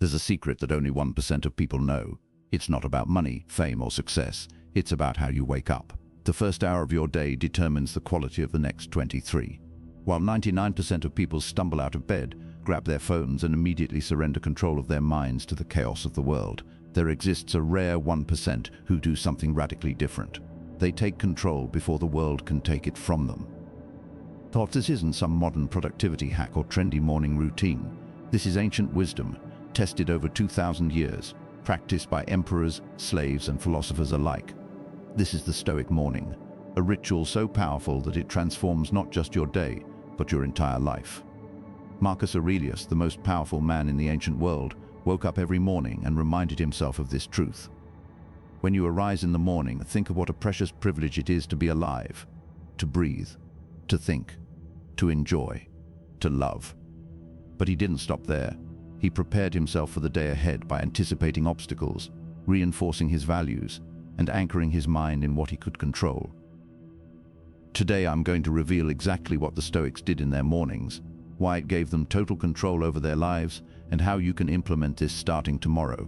There's a secret that only 1% of people know. It's not about money, fame, or success. It's about how you wake up. The first hour of your day determines the quality of the next 23. While 99% of people stumble out of bed, grab their phones, and immediately surrender control of their minds to the chaos of the world, there exists a rare 1% who do something radically different. They take control before the world can take it from them. Thought this isn't some modern productivity hack or trendy morning routine. This is ancient wisdom, tested over 2,000 years, practiced by emperors, slaves, and philosophers alike. This is the Stoic morning, a ritual so powerful that it transforms not just your day, but your entire life. Marcus Aurelius, the most powerful man in the ancient world, woke up every morning and reminded himself of this truth. When you arise in the morning, think of what a precious privilege it is to be alive, to breathe, to think, to enjoy, to love. But he didn't stop there. He prepared himself for the day ahead by anticipating obstacles, reinforcing his values, and anchoring his mind in what he could control. Today I'm going to reveal exactly what the Stoics did in their mornings, why it gave them total control over their lives, and how you can implement this starting tomorrow.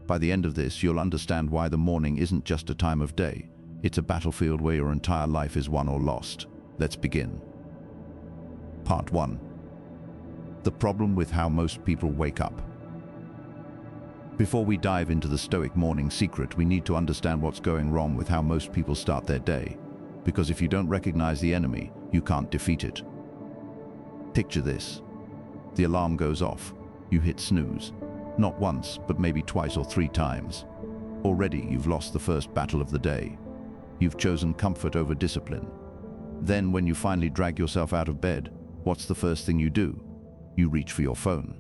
By the end of this, you'll understand why the morning isn't just a time of day. It's a battlefield where your entire life is won or lost. Let's begin. Part 1. The problem with how most people wake up. Before we dive into the Stoic morning secret, we need to understand what's going wrong with how most people start their day. Because if you don't recognize the enemy, you can't defeat it. Picture this. The alarm goes off. You hit snooze. Not once, but maybe twice or 3 times. Already you've lost the first battle of the day. You've chosen comfort over discipline. Then when you finally drag yourself out of bed, what's the first thing you do? You reach for your phone.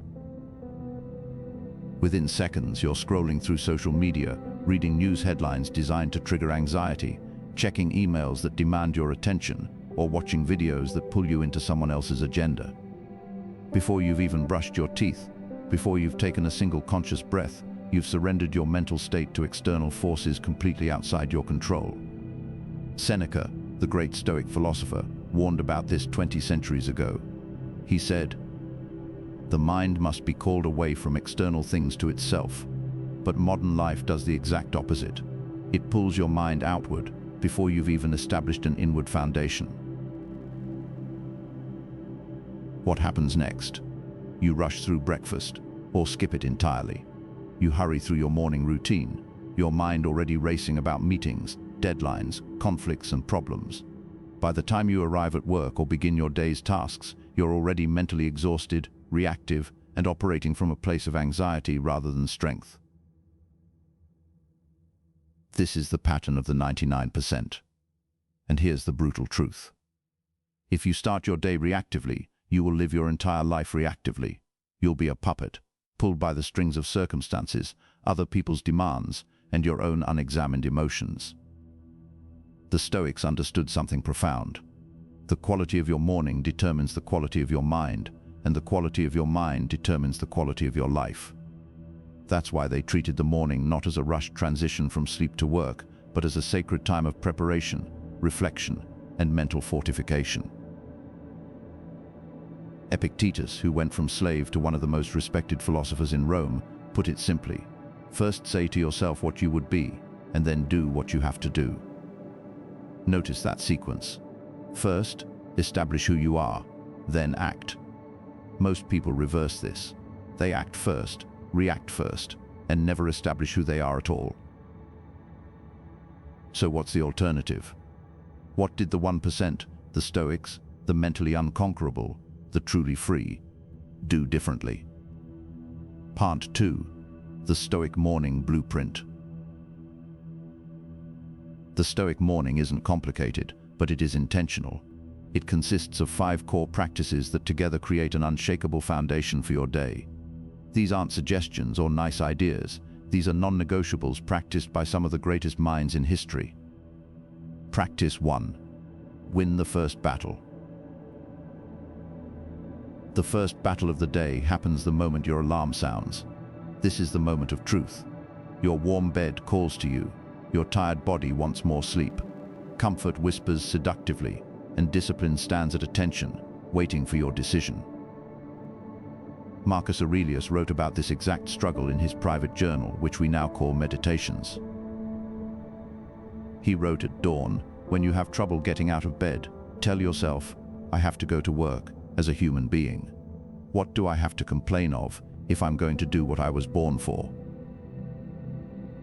Within seconds, you're scrolling through social media, reading news headlines designed to trigger anxiety, checking emails that demand your attention, or watching videos that pull you into someone else's agenda. Before you've even brushed your teeth, before you've taken a single conscious breath, you've surrendered your mental state to external forces completely outside your control. Seneca, the great Stoic philosopher, warned about this 20 centuries ago. He said, "The mind must be called away from external things to itself." But modern life does the exact opposite. It pulls your mind outward before you've even established an inward foundation. What happens next? You rush through breakfast, or skip it entirely. You hurry through your morning routine, your mind already racing about meetings, deadlines, conflicts, and problems. By the time you arrive at work or begin your day's tasks, you're already mentally exhausted, reactive, and operating from a place of anxiety rather than strength. This is the pattern of the 99%. And here's the brutal truth. If you start your day reactively, you will live your entire life reactively. You'll be a puppet, pulled by the strings of circumstances, other people's demands, and your own unexamined emotions. The Stoics understood something profound. The quality of your morning determines the quality of your mind, and the quality of your mind determines the quality of your life. That's why they treated the morning not as a rushed transition from sleep to work, but as a sacred time of preparation, reflection, and mental fortification. Epictetus, who went from slave to one of the most respected philosophers in Rome, put it simply: first say to yourself what you would be, and then do what you have to do. Notice that sequence. First, establish who you are, then act. Most people reverse this. They act first, react first, and never establish who they are at all. So what's the alternative? What did the 1%, the Stoics, the mentally unconquerable, the truly free, do differently? Part 2. The Stoic Morning Blueprint. The Stoic morning isn't complicated, but it is intentional. It consists of 5 core practices that together create an unshakable foundation for your day. These aren't suggestions or nice ideas. These are non-negotiables practiced by some of the greatest minds in history. Practice 1. Win the first battle. The first battle of the day happens the moment your alarm sounds. This is the moment of truth. Your warm bed calls to you. Your tired body wants more sleep. Comfort whispers seductively, and discipline stands at attention, waiting for your decision. Marcus Aurelius wrote about this exact struggle in his private journal, which we now call Meditations. He wrote at dawn, when you have trouble getting out of bed, tell yourself, I have to go to work as a human being. What do I have to complain of if I'm going to do what I was born for?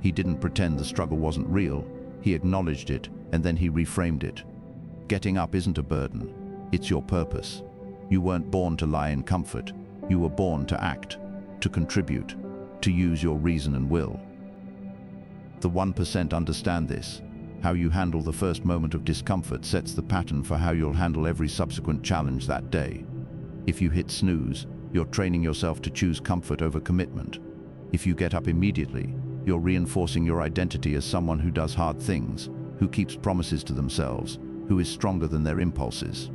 He didn't pretend the struggle wasn't real, he acknowledged it and then he reframed it. Getting up isn't a burden, it's your purpose. You weren't born to lie in comfort, you were born to act, to contribute, to use your reason and will. The 1% understand this. How you handle the first moment of discomfort sets the pattern for how you'll handle every subsequent challenge that day. If you hit snooze, you're training yourself to choose comfort over commitment. If you get up immediately, you're reinforcing your identity as someone who does hard things, who keeps promises to themselves, who is stronger than their impulses.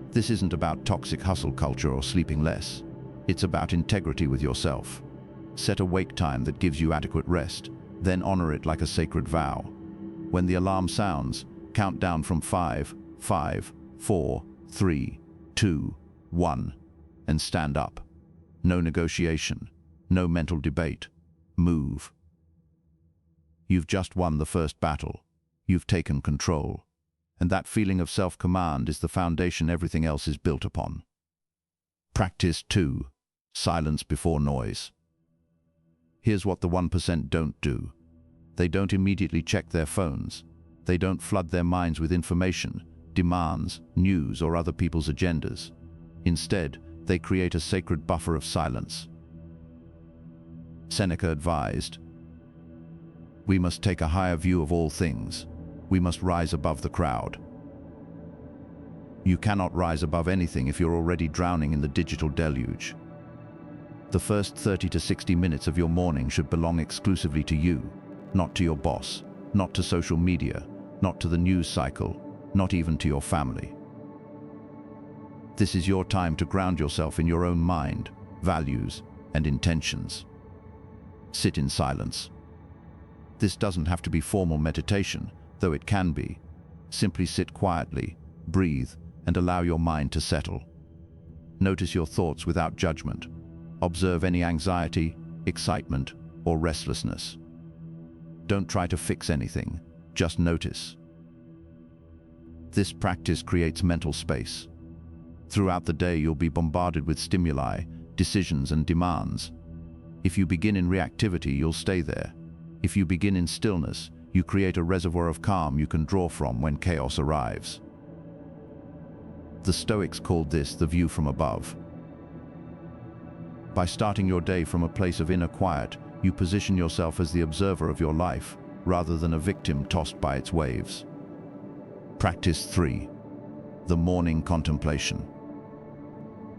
This isn't about toxic hustle culture or sleeping less. It's about integrity with yourself. Set a wake time that gives you adequate rest, then honor it like a sacred vow. When the alarm sounds, count down from 5, 4, 3, 2, 1, and stand up. No negotiation, no mental debate. Move. You've just won the first battle. You've taken control. And that feeling of self-command is the foundation everything else is built upon. Practice 2. Silence before noise. Here's what the 1% don't do. They don't immediately check their phones. They don't flood their minds with information, demands, news, or other people's agendas. Instead, they create a sacred buffer of silence. Seneca advised, "We must take a higher view of all things. We must rise above the crowd." You cannot rise above anything if you're already drowning in the digital deluge. The first 30 to 60 minutes of your morning should belong exclusively to you, not to your boss, not to social media, not to the news cycle, not even to your family. This is your time to ground yourself in your own mind, values, and intentions. Sit in silence. This doesn't have to be formal meditation, though it can be. Simply sit quietly, breathe, and allow your mind to settle. Notice your thoughts without judgment. Observe any anxiety, excitement, or restlessness. Don't try to fix anything, just notice. This practice creates mental space. Throughout the day, you'll be bombarded with stimuli, decisions, and demands. If you begin in reactivity, you'll stay there. If you begin in stillness, you create a reservoir of calm you can draw from when chaos arrives. The Stoics called this the view from above. By starting your day from a place of inner quiet, you position yourself as the observer of your life, rather than a victim tossed by its waves. Practice 3. The morning contemplation.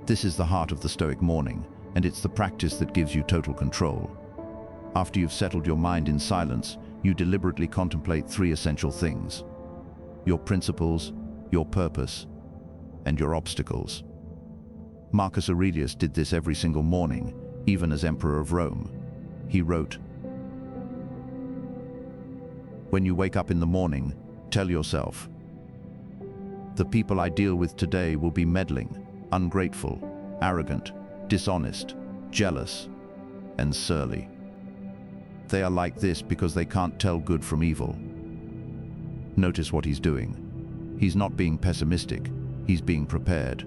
This is the heart of the Stoic morning, and it's the practice that gives you total control. After you've settled your mind in silence, you deliberately contemplate 3 essential things: your principles, your purpose, and your obstacles. Marcus Aurelius did this every single morning, even as Emperor of Rome. He wrote, "When you wake up in the morning, tell yourself, the people I deal with today will be meddling, ungrateful, arrogant, dishonest, jealous, and surly. They are like this because they can't tell good from evil." Notice what he's doing. He's not being pessimistic, he's being prepared.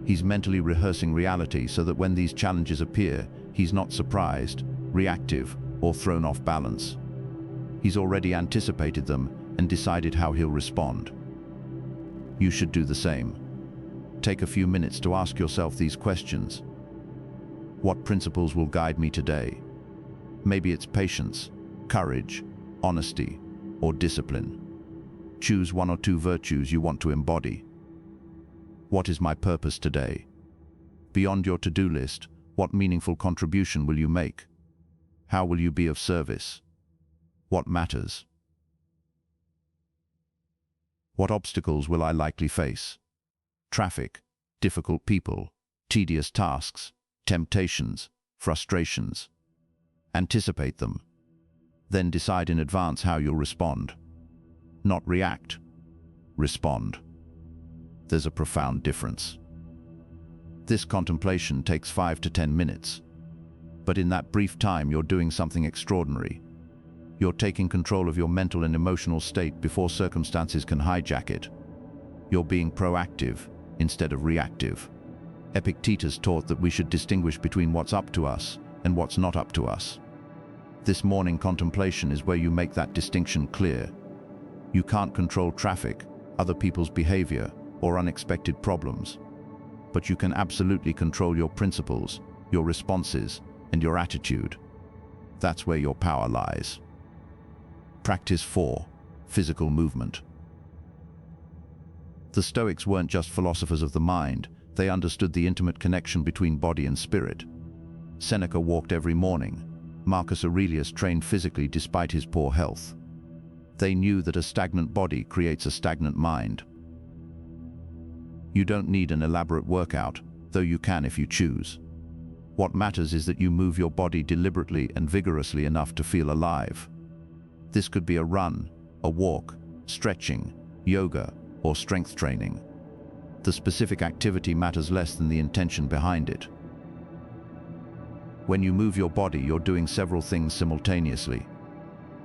He's mentally rehearsing reality so that when these challenges appear, he's not surprised, reactive, or thrown off balance. He's already anticipated them and decided how he'll respond. You should do the same. Take a few minutes to ask yourself these questions. What principles will guide me today? Maybe it's patience, courage, honesty, or discipline. Choose 1 or 2 virtues you want to embody. What is my purpose today? Beyond your to-do list, what meaningful contribution will you make? How will you be of service? What matters? What obstacles will I likely face? Traffic, difficult people, tedious tasks, temptations, frustrations. Anticipate them. Then decide in advance how you'll respond. Not react. Respond. There's a profound difference. This contemplation takes 5 to 10 minutes. But in that brief time, you're doing something extraordinary. You're taking control of your mental and emotional state before circumstances can hijack it. You're being proactive instead of reactive. Epictetus taught that we should distinguish between what's up to us and what's not up to us. This morning contemplation is where you make that distinction clear. You can't control traffic, other people's behavior, or unexpected problems. But you can absolutely control your principles, your responses, and your attitude. That's where your power lies. Practice 4. Physical movement. The Stoics weren't just philosophers of the mind, they understood the intimate connection between body and spirit. Seneca walked every morning. Marcus Aurelius trained physically despite his poor health. They knew that a stagnant body creates a stagnant mind. You don't need an elaborate workout, though you can if you choose. What matters is that you move your body deliberately and vigorously enough to feel alive. This could be a run, a walk, stretching, yoga, or strength training. The specific activity matters less than the intention behind it. When you move your body, you're doing several things simultaneously.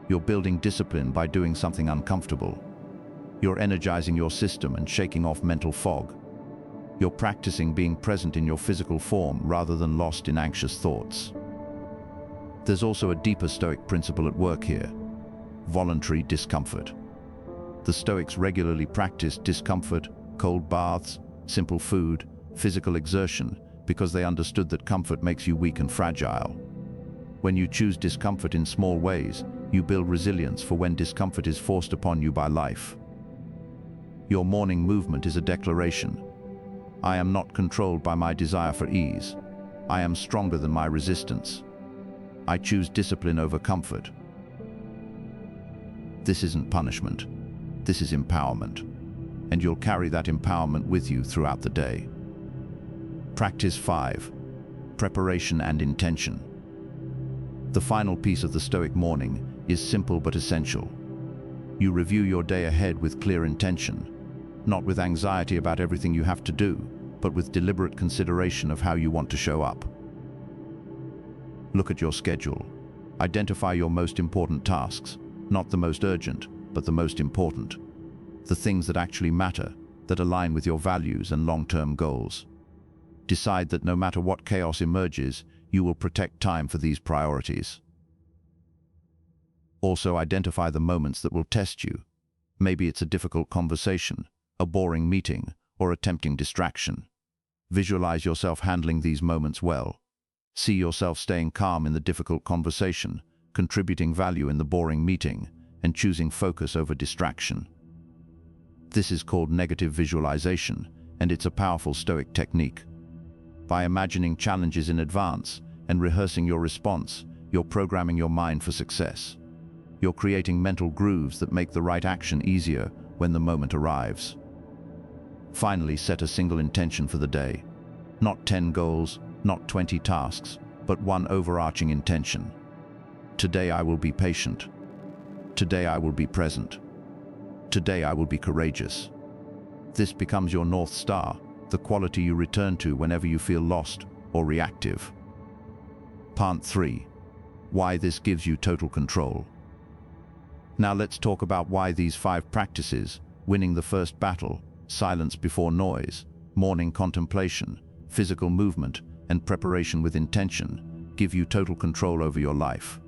You're building discipline by doing something uncomfortable. You're energizing your system and shaking off mental fog. You're practicing being present in your physical form rather than lost in anxious thoughts. There's also a deeper Stoic principle at work here: voluntary discomfort. The Stoics regularly practiced discomfort, cold baths, simple food, physical exertion, because they understood that comfort makes you weak and fragile. When you choose discomfort in small ways, you build resilience for when discomfort is forced upon you by life. Your morning movement is a declaration. I am not controlled by my desire for ease. I am stronger than my resistance. I choose discipline over comfort. This isn't punishment. This is empowerment. And you'll carry that empowerment with you throughout the day. Practice 5. Preparation and intention. The final piece of the Stoic morning is simple but essential. You review your day ahead with clear intention, not with anxiety about everything you have to do, but with deliberate consideration of how you want to show up. Look at your schedule. Identify your most important tasks, not the most urgent, but the most important. The things that actually matter, that align with your values and long-term goals. Decide that no matter what chaos emerges, you will protect time for these priorities. Also identify the moments that will test you. Maybe it's a difficult conversation, a boring meeting, or a tempting distraction. Visualize yourself handling these moments well. See yourself staying calm in the difficult conversation, contributing value in the boring meeting, and choosing focus over distraction. This is called negative visualization, and it's a powerful Stoic technique. By imagining challenges in advance and rehearsing your response, you're programming your mind for success. You're creating mental grooves that make the right action easier when the moment arrives. Finally, set a single intention for the day. Not 10 goals, not 20 tasks, but one overarching intention. Today I will be patient. Today I will be present. Today I will be courageous. This becomes your North Star, the quality you return to whenever you feel lost or reactive. Part 3. Why this gives you total control. Now let's talk about why these 5 practices, winning the first battle, silence before noise, morning contemplation, physical movement, and preparation with intention, give you total control over your life.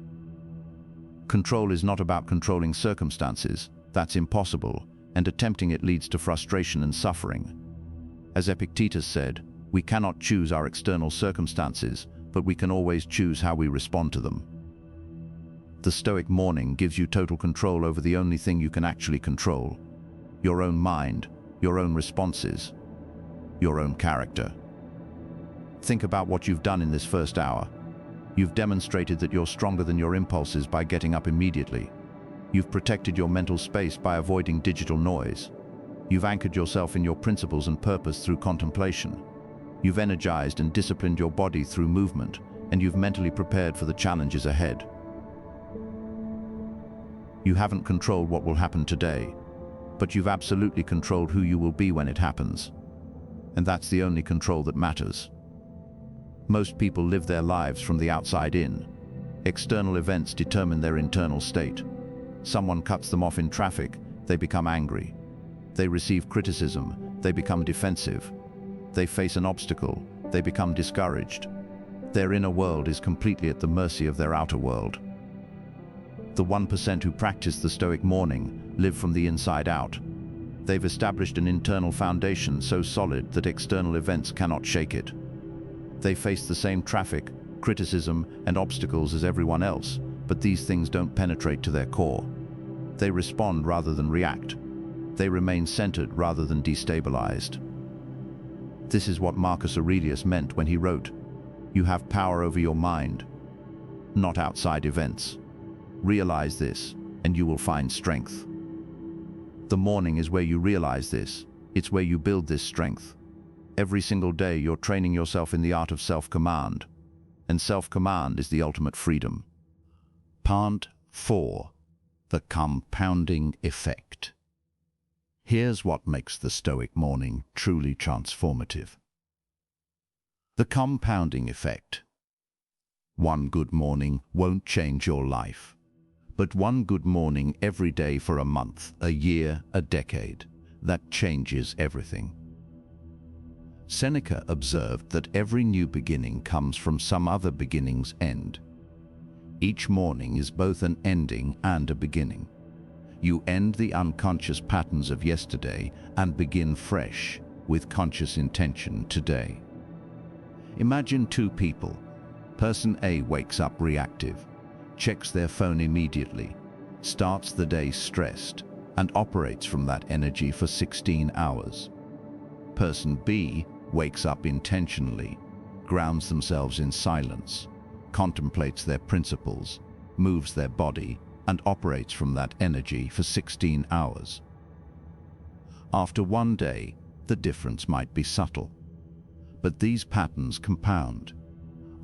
Control is not about controlling circumstances. That's impossible, and attempting it leads to frustration and suffering. As Epictetus said, we cannot choose our external circumstances, but we can always choose how we respond to them. The Stoic morning gives you total control over the only thing you can actually control: your own mind, your own responses, your own character. Think about what you've done in this first hour. You've demonstrated that you're stronger than your impulses by getting up immediately. You've protected your mental space by avoiding digital noise. You've anchored yourself in your principles and purpose through contemplation. You've energized and disciplined your body through movement, and you've mentally prepared for the challenges ahead. You haven't controlled what will happen today, but you've absolutely controlled who you will be when it happens. and that's the only control that matters. Most people live their lives from the outside in. External events determine their internal state. Someone cuts them off in traffic, they become angry. They receive criticism, they become defensive. They face an obstacle, they become discouraged. Their inner world is completely at the mercy of their outer world. The 1% who practice the Stoic morning live from the inside out. They've established an internal foundation so solid that external events cannot shake it. They face the same traffic, criticism, and obstacles as everyone else, but these things don't penetrate to their core. They respond rather than react. They remain centered rather than destabilized. This is what Marcus Aurelius meant when he wrote, "You have power over your mind, not outside events. Realize this, and you will find strength." The morning is where you realize this. It's where you build this strength. Every single day you're training yourself in the art of self-command, and self-command is the ultimate freedom. Part 4. The compounding effect. Here's what makes the Stoic morning truly transformative. The compounding effect. One good morning won't change your life, but one good morning every day for a month, a year, a decade, that changes everything. Seneca observed that every new beginning comes from some other beginning's end. Each morning is both an ending and a beginning. You end the unconscious patterns of yesterday and begin fresh with conscious intention today. Imagine two people. Person A wakes up reactive, checks their phone immediately, starts the day stressed, and operates from that energy for 16 hours. Person B wakes up intentionally, grounds themselves in silence, contemplates their principles, moves their body, and operates from that energy for 16 hours. After one day, the difference might be subtle, but these patterns compound.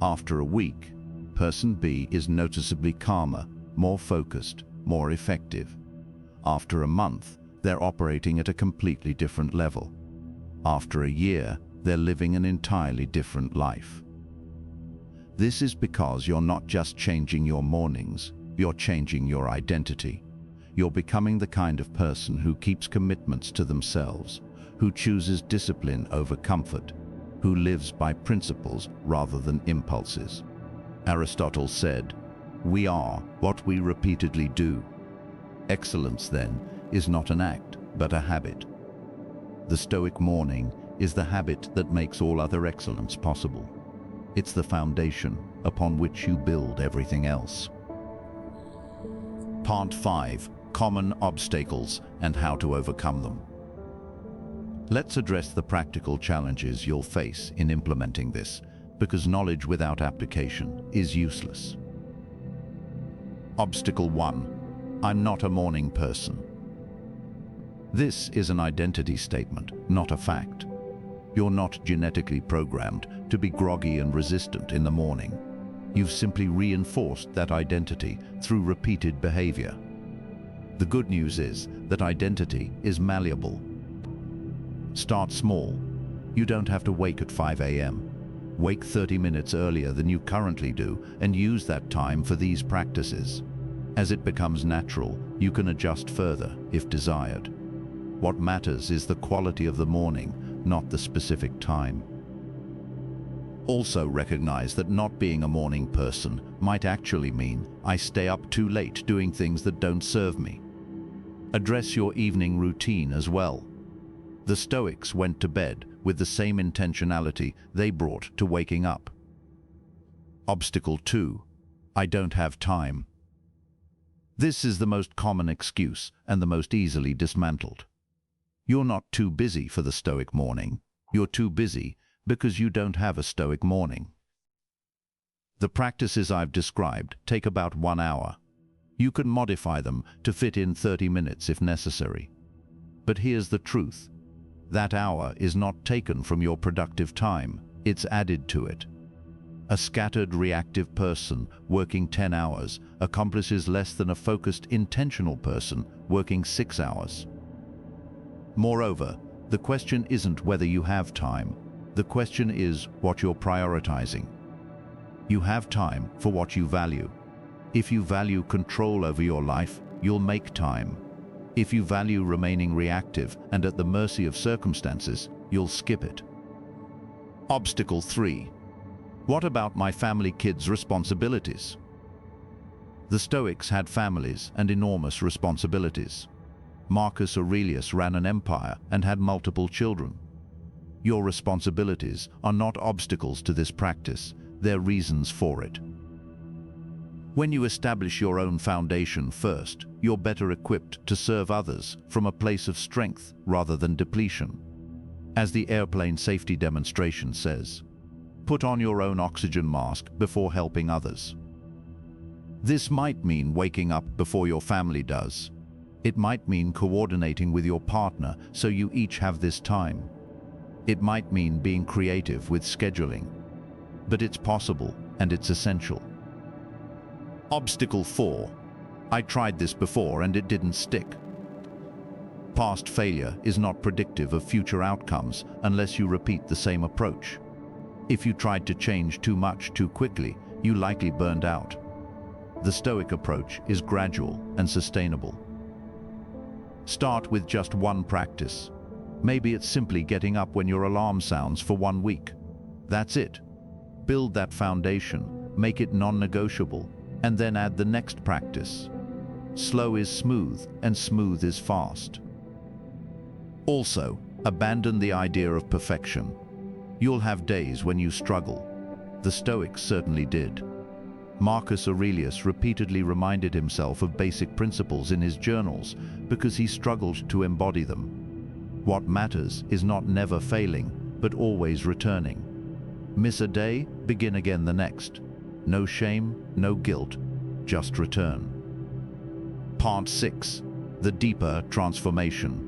After a week, person B is noticeably calmer, more focused, more effective. After a month, they're operating at a completely different level. After a year, they're living an entirely different life. This is because you're not just changing your mornings, you're changing your identity. You're becoming the kind of person who keeps commitments to themselves, who chooses discipline over comfort, who lives by principles rather than impulses. Aristotle said, "We are what we repeatedly do." Excellence, then, is not an act, but a habit. The Stoic morning is the habit that makes all other excellence possible. It's the foundation upon which you build everything else. Part 5. Common obstacles and how to overcome them. Let's address the practical challenges you'll face in implementing this, because knowledge without application is useless. Obstacle 1. I'm not a morning person. This is an identity statement, not a fact. You're not genetically programmed to be groggy and resistant in the morning. You've simply reinforced that identity through repeated behavior. The good news is that identity is malleable. Start small. You don't have to wake at 5 a.m. Wake 30 minutes earlier than you currently do and use that time for these practices. As it becomes natural, you can adjust further if desired. What matters is the quality of the morning, not the specific time. Also recognize that not being a morning person might actually mean I stay up too late doing things that don't serve me. Address your evening routine as well. The Stoics went to bed with the same intentionality they brought to waking up. Obstacle 2. I don't have time. This is the most common excuse and the most easily dismantled. You're not too busy for the Stoic morning. You're too busy because you don't have a Stoic morning. The practices I've described take about 1 hour. You can modify them to fit in 30 minutes if necessary. But here's the truth. That hour is not taken from your productive time. It's added to it. A scattered, reactive person working 10 hours accomplishes less than a focused, intentional person working 6 hours. Moreover, The question isn't whether you have time. The question is what you're prioritizing. You have time for what you value. If you value control over your life, you'll make time. If you value remaining reactive and at the mercy of circumstances, you'll skip it. Obstacle 3. What about my family kids' responsibilities? The Stoics had families and enormous responsibilities. Marcus Aurelius ran an empire and had multiple children. Your responsibilities are not obstacles to this practice, they're reasons for it. When you establish your own foundation first, you're better equipped to serve others from a place of strength rather than depletion. As the airplane safety demonstration says, put on your own oxygen mask before helping others. This might mean waking up before your family does. It might mean coordinating with your partner so you each have this time. It might mean being creative with scheduling. But it's possible and it's essential. Obstacle 4. I tried this before and it didn't stick. Past failure is not predictive of future outcomes unless you repeat the same approach. If you tried to change too much too quickly, you likely burned out. The Stoic approach is gradual and sustainable. Start with just one practice. Maybe it's simply getting up when your alarm sounds for 1 week. That's it. Build that foundation, make it non-negotiable, and then add the next practice. Slow is smooth, and smooth is fast. Also, abandon the idea of perfection. You'll have days when you struggle. The Stoics certainly did. Marcus Aurelius repeatedly reminded himself of basic principles in his journals because he struggled to embody them. What matters is not never failing, but always returning. Miss a day, begin again the next. No shame, no guilt, just return. Part 6. The deeper transformation.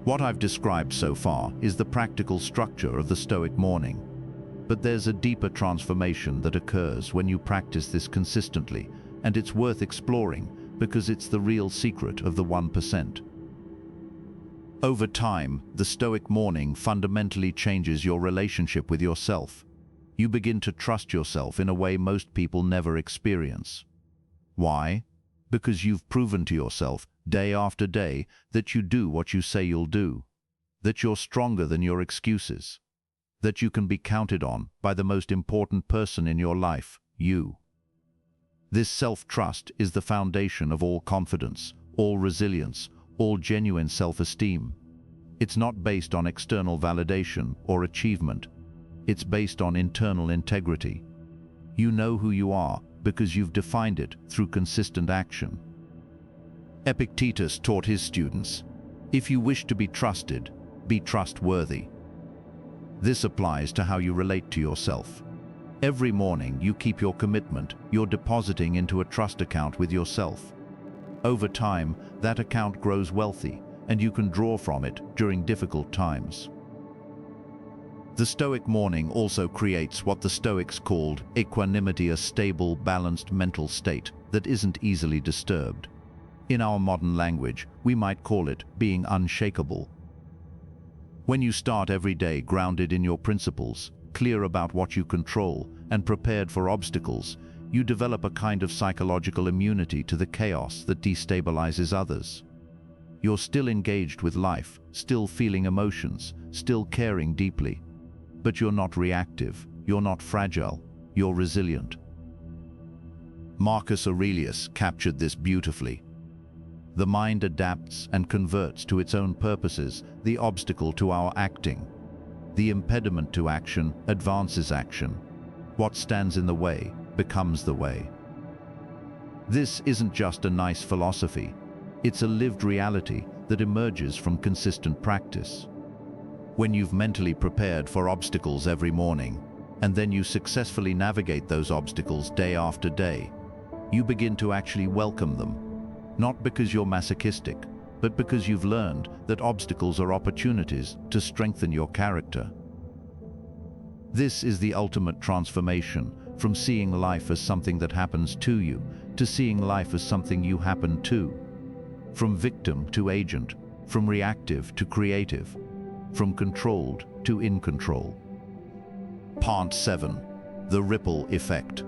What I've described so far is the practical structure of the Stoic morning. But there's a deeper transformation that occurs when you practice this consistently, and it's worth exploring because it's the real secret of the 1%. Over time, the Stoic morning fundamentally changes your relationship with yourself. You begin to trust yourself in a way most people never experience. Why? Because you've proven to yourself, day after day, that you do what you say you'll do, that you're stronger than your excuses, that you can be counted on by the most important person in your life, you. This self-trust is the foundation of all confidence, all resilience, all genuine self-esteem. It's not based on external validation or achievement. It's based on internal integrity. You know who you are because you've defined it through consistent action. Epictetus taught his students, if you wish to be trusted, be trustworthy. This applies to how you relate to yourself. Every morning you keep your commitment, you're depositing into a trust account with yourself. Over time, that account grows wealthy, and you can draw from it during difficult times. The Stoic morning also creates what the Stoics called equanimity, a stable, balanced mental state that isn't easily disturbed. In our modern language, we might call it being unshakable. When you start every day grounded in your principles, clear about what you control, and prepared for obstacles, you develop a kind of psychological immunity to the chaos that destabilizes others. You're still engaged with life, still feeling emotions, still caring deeply. But you're not reactive, you're not fragile, you're resilient. Marcus Aurelius captured this beautifully. The mind adapts and converts to its own purposes the obstacle to our acting. The impediment to action advances action. What stands in the way becomes the way. This isn't just a nice philosophy. It's a lived reality that emerges from consistent practice. When you've mentally prepared for obstacles every morning, and then you successfully navigate those obstacles day after day, you begin to actually welcome them. Not because you're masochistic, but because you've learned that obstacles are opportunities to strengthen your character. This is the ultimate transformation, from seeing life as something that happens to you, to seeing life as something you happen to. From victim to agent, from reactive to creative, from controlled to in control. Part 7. The ripple effect.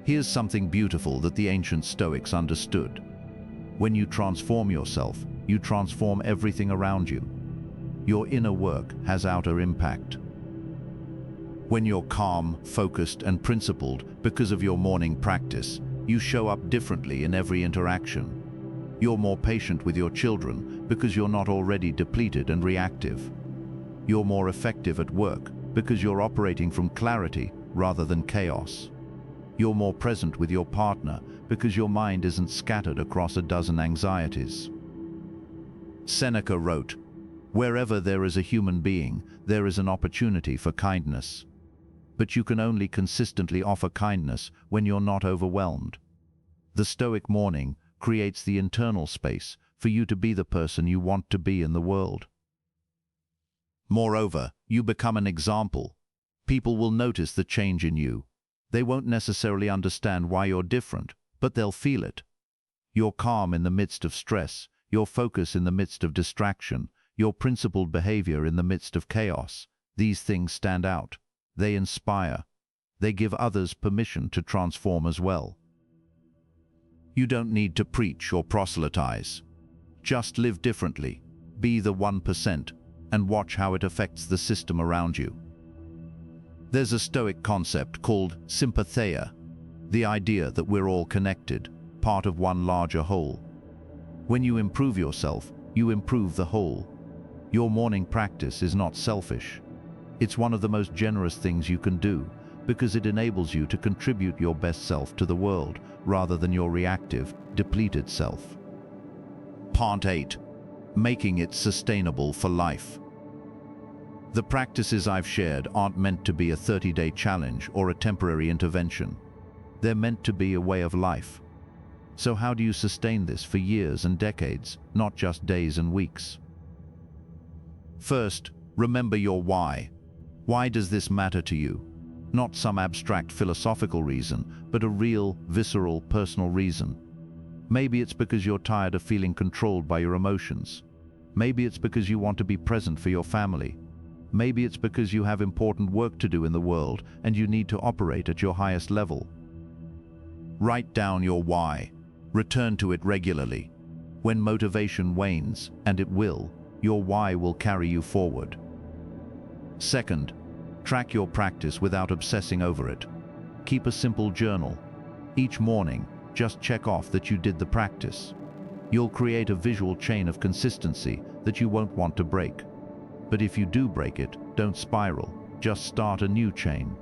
Here's something beautiful that the ancient Stoics understood. When you transform yourself, you transform everything around you. Your inner work has outer impact. When you're calm, focused, and principled because of your morning practice, you show up differently in every interaction. You're more patient with your children because you're not already depleted and reactive. You're more effective at work because you're operating from clarity rather than chaos. You're more present with your partner because your mind isn't scattered across a dozen anxieties. Seneca wrote, "Wherever there is a human being, there is an opportunity for kindness. But you can only consistently offer kindness when you're not overwhelmed." The Stoic morning creates the internal space for you to be the person you want to be in the world. Moreover, you become an example. People will notice the change in you. They won't necessarily understand why you're different, but they'll feel it. Your calm in the midst of stress, your focus in the midst of distraction, your principled behavior in the midst of chaos, these things stand out. They inspire. They give others permission to transform as well. You don't need to preach or proselytize. Just live differently, be the 1%, and watch how it affects the system around you. There's a Stoic concept called sympatheia, the idea that we're all connected, part of one larger whole. When you improve yourself, you improve the whole. Your morning practice is not selfish. It's one of the most generous things you can do, because it enables you to contribute your best self to the world, rather than your reactive, depleted self. Part 8. Making it sustainable for life. The practices I've shared aren't meant to be a 30-day challenge or a temporary intervention. They're meant to be a way of life. So how do you sustain this for years and decades, not just days and weeks? First, remember your why. Why does this matter to you? Not some abstract philosophical reason, but a real, visceral, personal reason. Maybe it's because you're tired of feeling controlled by your emotions. Maybe it's because you want to be present for your family. Maybe it's because you have important work to do in the world and you need to operate at your highest level. Write down your why. Return to it regularly. When motivation wanes, and it will, your why will carry you forward. Second, track your practice without obsessing over it. Keep a simple journal. Each morning, just check off that you did the practice. You'll create a visual chain of consistency that you won't want to break. But if you do break it, don't spiral. Just start a new chain.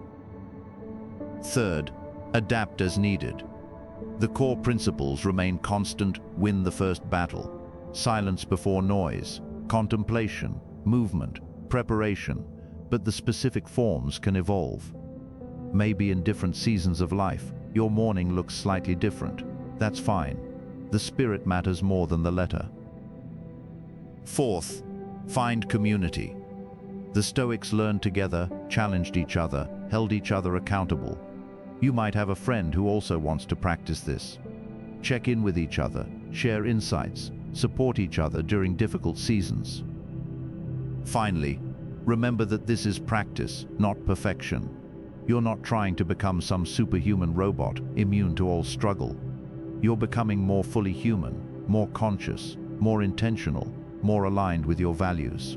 Third, adapt as needed. The core principles remain constant: win the first battle, silence before noise, contemplation, movement, preparation, but the specific forms can evolve. Maybe in different seasons of life, your morning looks slightly different. That's fine. The spirit matters more than the letter. Fourth, find community. The Stoics learned together, challenged each other, held each other accountable. You might have a friend who also wants to practice this. Check in with each other, share insights, support each other during difficult seasons. Finally, remember that this is practice, not perfection. You're not trying to become some superhuman robot immune to all struggle. You're becoming more fully human, more conscious, more intentional, more aligned with your values.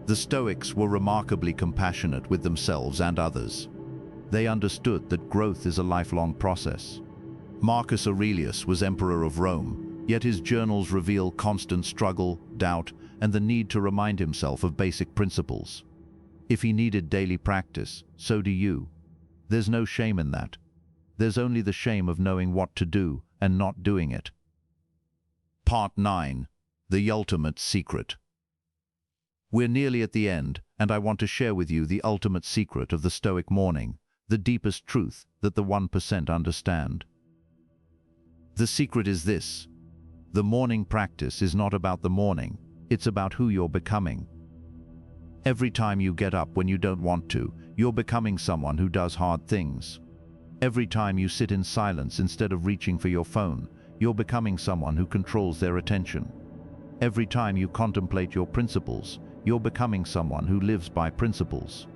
The Stoics were remarkably compassionate with themselves and others. They understood that growth is a lifelong process. Marcus Aurelius was emperor of Rome, yet his journals reveal constant struggle, doubt, and the need to remind himself of basic principles. If he needed daily practice, so do you. There's no shame in that. There's only the shame of knowing what to do and not doing it. Part 9. The ultimate secret. We're nearly at the end, and I want to share with you the ultimate secret of the Stoic morning, the deepest truth that the 1% understand. The secret is this: the morning practice is not about the morning, it's about who you're becoming. Every time you get up when you don't want to, you're becoming someone who does hard things. Every time you sit in silence instead of reaching for your phone, you're becoming someone who controls their attention. Every time you contemplate your principles, you're becoming someone who lives by principles.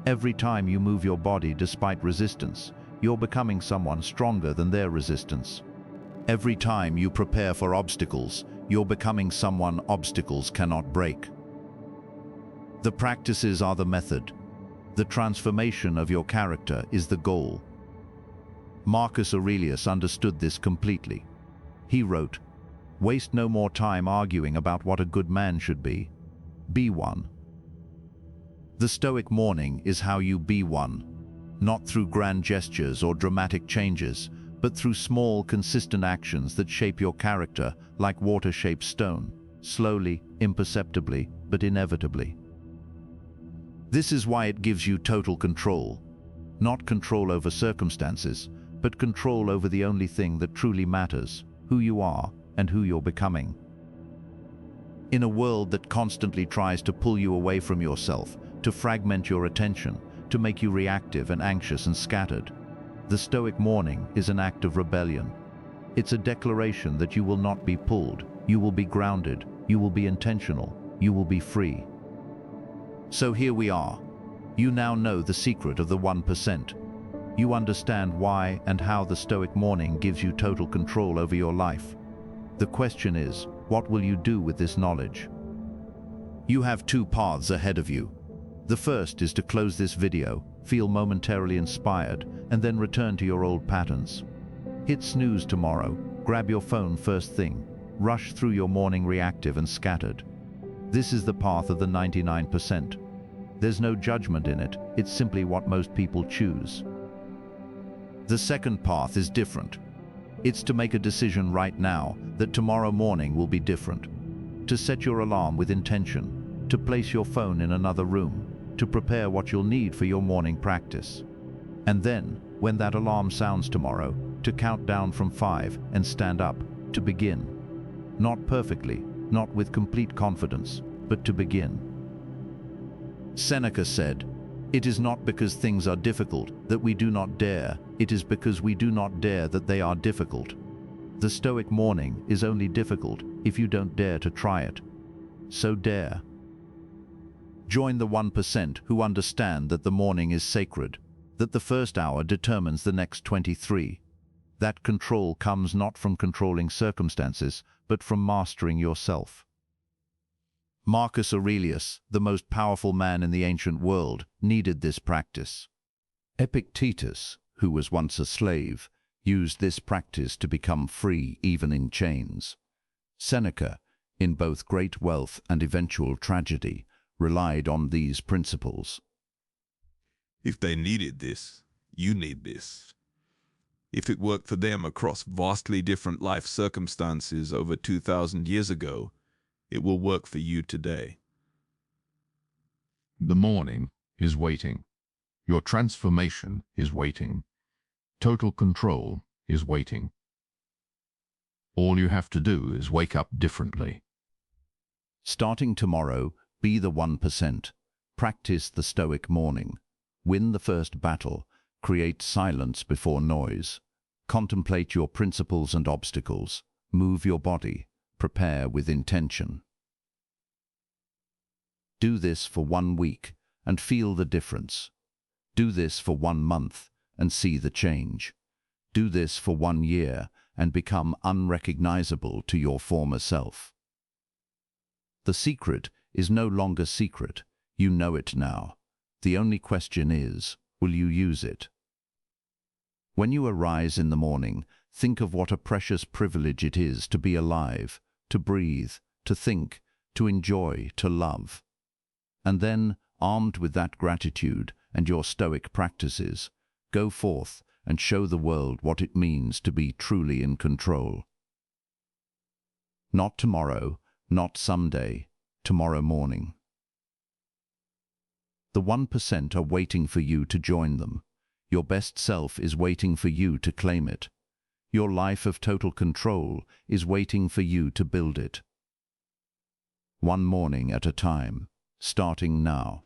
Every time you move your body despite resistance, you're becoming someone stronger than their resistance. Every time you prepare for obstacles, you're becoming someone obstacles cannot break. The practices are the method. The transformation of your character is the goal. Marcus Aurelius understood this completely. He wrote, "Waste no more time arguing about what a good man should be. Be one." The Stoic morning is how you be one, not through grand gestures or dramatic changes, but through small, consistent actions that shape your character like water shapes stone, slowly, imperceptibly, but inevitably. This is why it gives you total control. Not control over circumstances, but control over the only thing that truly matters, who you are and who you're becoming. In a world that constantly tries to pull you away from yourself, to fragment your attention, to make you reactive and anxious and scattered, the Stoic morning is an act of rebellion. It's a declaration that you will not be pulled, you will be grounded, you will be intentional, you will be free. So here we are. You now know the secret of the 1%. You understand why and how the Stoic morning gives you total control over your life. The question is, what will you do with this knowledge? You have two paths ahead of you. The first is to close this video, feel momentarily inspired, and then return to your old patterns. Hit snooze tomorrow, grab your phone first thing, rush through your morning reactive and scattered. This is the path of the 99%. There's no judgment in it, it's simply what most people choose. The second path is different. It's to make a decision right now that tomorrow morning will be different. To set your alarm with intention, to place your phone in another room, to prepare what you'll need for your morning practice. And then, when that alarm sounds tomorrow, to count down from 5 and stand up, to begin. Not perfectly, not with complete confidence, but to begin. Seneca said, "It is not because things are difficult that we do not dare, it is because we do not dare that they are difficult." The Stoic morning is only difficult if you don't dare to try it. So dare. Join the 1% who understand that the morning is sacred, that the first hour determines the next 23. That control comes not from controlling circumstances, but from mastering yourself. Marcus Aurelius, the most powerful man in the ancient world, needed this practice. Epictetus, who was once a slave, used this practice to become free even in chains. Seneca, in both great wealth and eventual tragedy, relied on these principles. If they needed this, you need this. If it worked for them across vastly different life circumstances over 2,000 years ago, it will work for you today. The morning is waiting. Your transformation is waiting. Total control is waiting. All you have to do is wake up differently. Starting tomorrow, be the 1%. Practice the Stoic morning. Win the first battle. Create silence before noise. Contemplate your principles and obstacles. Move your body. Prepare with intention. Do this for 1 week and feel the difference. Do this for 1 month and see the change. Do this for 1 year and become unrecognizable to your former self. The secret is no longer secret. You know it now. The only question is, will you use it? When you arise in the morning, think of what a precious privilege it is to be alive, to breathe, to think, to enjoy, to love. And then, armed with that gratitude and your Stoic practices, go forth and show the world what it means to be truly in control. Not tomorrow, not someday, tomorrow morning. The 1% are waiting for you to join them. Your best self is waiting for you to claim it. Your life of total control is waiting for you to build it. 1 morning at a time, starting now.